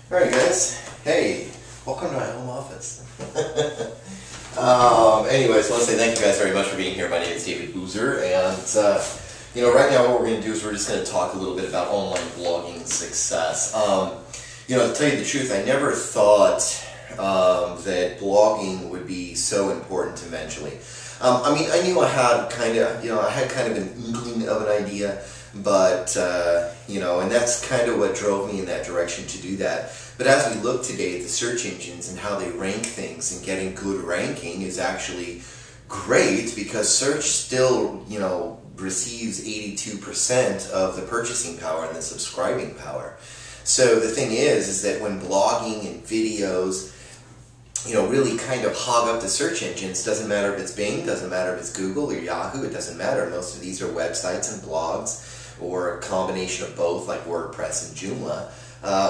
Alright guys, hey, welcome to my home office. Anyways, I want to say thank you guys very much for being here. My name is David Boozer, and right now what we're going to do is we're just going to talk a little bit about online blogging success. To tell you the truth, I never thought that blogging would be so important eventually. I knew I had kind of an inkling of an idea, but and that's kind of what drove me in that direction to do that. But as we look today at the search engines and how they rank things, and getting good ranking is actually great because search still, receives 82% of the purchasing power and the subscribing power. So the thing is that when blogging and videos, really kind of hog up the search engines, doesn't matter if it's Bing, doesn't matter if it's Google or Yahoo, it doesn't matter. Most of these are websites and blogs, or a combination of both, like WordPress and Joomla,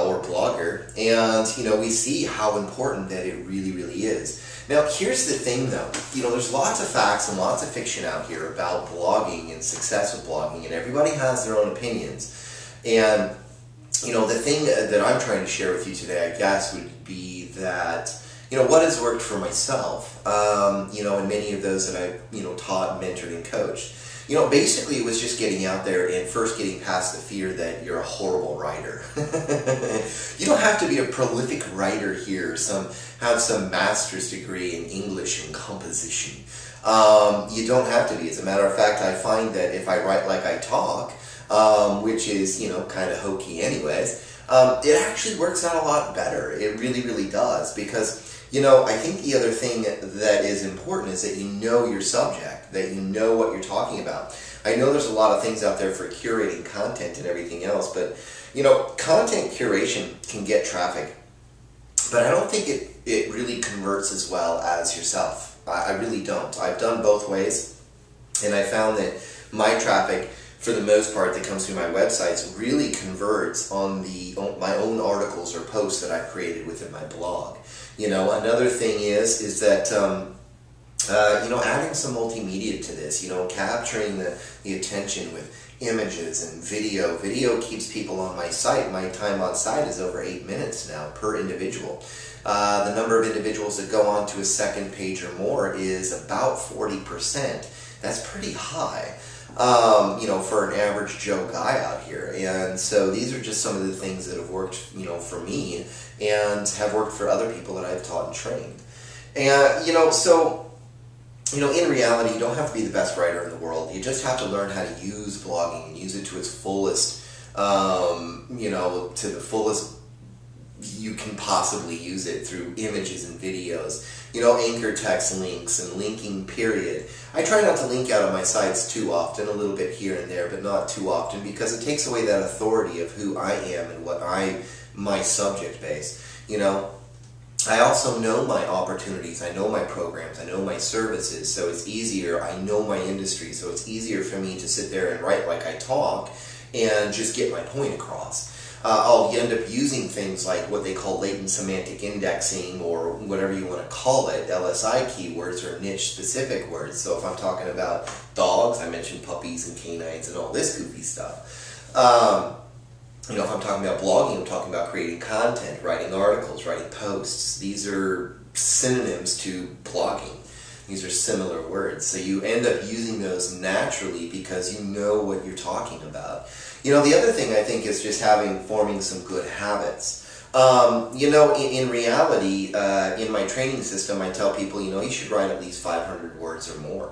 or Blogger, and we see how important that it really, really is. Now, here's the thing though, there's lots of facts and lots of fiction out here about blogging and success with blogging, and everybody has their own opinions. And the thing that I'm trying to share with you today, I guess, would be that what has worked for myself, and many of those that I've taught, mentored, and coached. Basically it was just getting out there and first getting past the fear that you're a horrible writer. You don't have to be a prolific writer here, have some master's degree in English and composition. You don't have to be. As a matter of fact, I find that if I write like I talk, which is, kind of hokey anyways, it actually works out a lot better. It really, really does, because I think the other thing that is important is that you know your subject, that you know what you're talking about. I know there's a lot of things out there for curating content and everything else, but content curation can get traffic, but I don't think it really converts as well as yourself. I really don't. I've done both ways, and I found that my traffic, for the most part, that comes through my websites really converts on my own articles or posts that I've created within my blog. Another thing is that adding some multimedia to this, capturing the attention with images and video. Video keeps people on my site. My time on site is over 8 minutes now per individual. The number of individuals that go on to a second page or more is about 40%. That's pretty high. For an average Joe guy out here. And so these are just some of the things that have worked, for me, and have worked for other people that I've taught and trained. And, in reality, you don't have to be the best writer in the world. You just have to learn how to use blogging and use it to its fullest, to the fullest you can possibly use it, through images and videos, anchor text links and linking, period. I try not to link out on my sites too often, a little bit here and there, but not too often, because it takes away that authority of who I am and what my subject base. I also know my opportunities, I know my programs, I know my services, so it's easier. I know my industry, so it's easier for me to sit there and write like I talk and just get my point across. I'll end up using things like what they call latent semantic indexing, or whatever you want to call it, LSI keywords, or niche specific words. So if I'm talking about dogs, I mention puppies and canines and all this goofy stuff. If I'm talking about blogging, I'm talking about creating content, writing articles, writing posts. These are synonyms to blogging. These are similar words. So you end up using those naturally because you know what you're talking about. The other thing I think is just forming some good habits. In reality, in my training system, I tell people, you should write at least 500 words or more.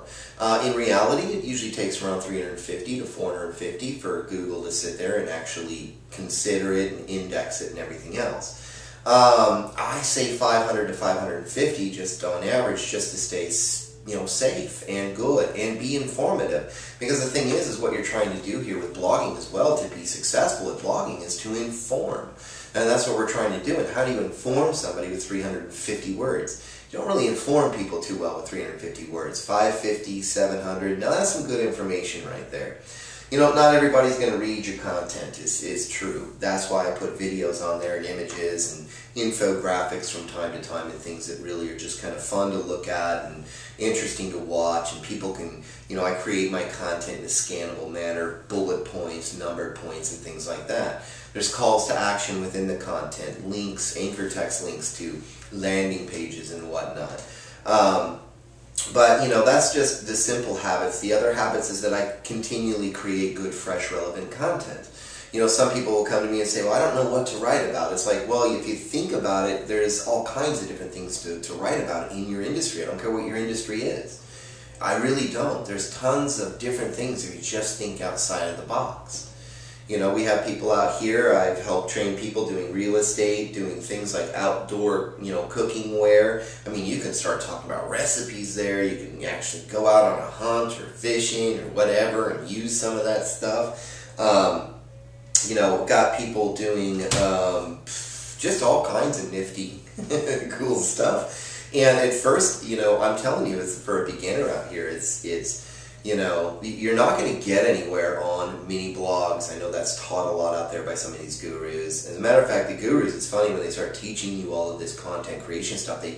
In reality, it usually takes around 350 to 450 for Google to sit there and actually consider it and index it and everything else. I say 500 to 550 just on average, just to stay safe and good and be informative. Because the thing is what you're trying to do here with blogging as well, to be successful at blogging, is to inform. And that's what we're trying to do. And how do you inform somebody with 350 words? You don't really inform people too well with 350 words. 550, 700, now that's some good information right there. You know, not everybody's going to read your content, is true. That's why I put videos on there and images and infographics from time to time and things that really are just kind of fun to look at and interesting to watch, and people can, you know, I create my content in a scannable manner, bullet points, numbered points, and things like that. There's calls to action within the content, links, anchor text links to landing pages and whatnot. But, you know, that's just the simple habits. The other habits is that I continually create good, fresh, relevant content. You know, some people will come to me and say, well, I don't know what to write about. It's like, well, if you think about it, there's all kinds of different things to write about in your industry. I don't care what your industry is. I really don't. There's tons of different things if you just think outside of the box. You know, we have people out here. I've helped train people doing real estate, doing things like outdoor, you know, cooking wear. I mean, you can start talking about recipes there. You can actually go out on a hunt or fishing or whatever and use some of that stuff. You know, got people doing just all kinds of nifty, cool stuff. And at first, you know, I'm telling you, it's for a beginner out here. It's you know, you're not going to get anywhere on mini blogs. I know that's taught a lot out there by some of these gurus. As a matter of fact, the gurus, it's funny when they start teaching you all of this content creation stuff, they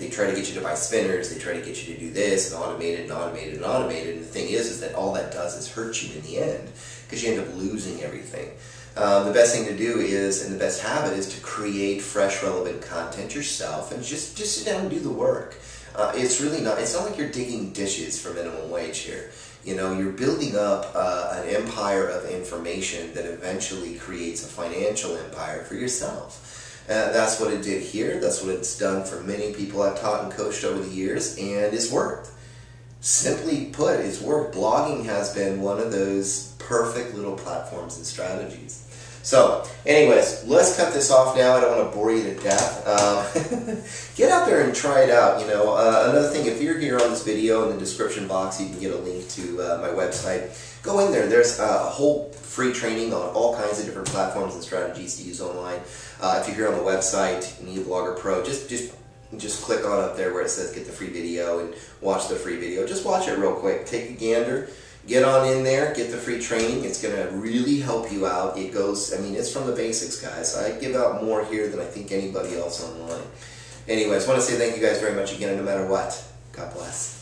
try to get you to buy spinners, they try to get you to do this and automate it and automate it and automate it. And the thing is that all that does is hurt you in the end because you end up losing everything. The best thing to do is, and the best habit is to create fresh, relevant content yourself and just sit down and do the work. It's really not, it's not like you're digging dishes for minimum wage here. You know, you're building up an empire of information that eventually creates a financial empire for yourself. That's what it did here. That's what it's done for many people I've taught and coached over the years, and it's worked. Simply put, it's worked. Blogging has been one of those perfect little platforms and strategies. So, anyways, let's cut this off now. I don't want to bore you to death. Get out there and try it out. You know, another thing, if you're here on this video, in the description box, you can get a link to my website. Go in there. There's a whole free training on all kinds of different platforms and strategies to use online. If you're here on the website, you need a Blogger Pro, just click on up there where it says get the free video and watch the free video. Just watch it real quick. Take a gander. Get on in there, get the free training. It's going to really help you out. It goes, I mean, it's from the basics, guys. I give out more here than I think anybody else online. Anyways, I want to say thank you guys very much again, and no matter what, God bless.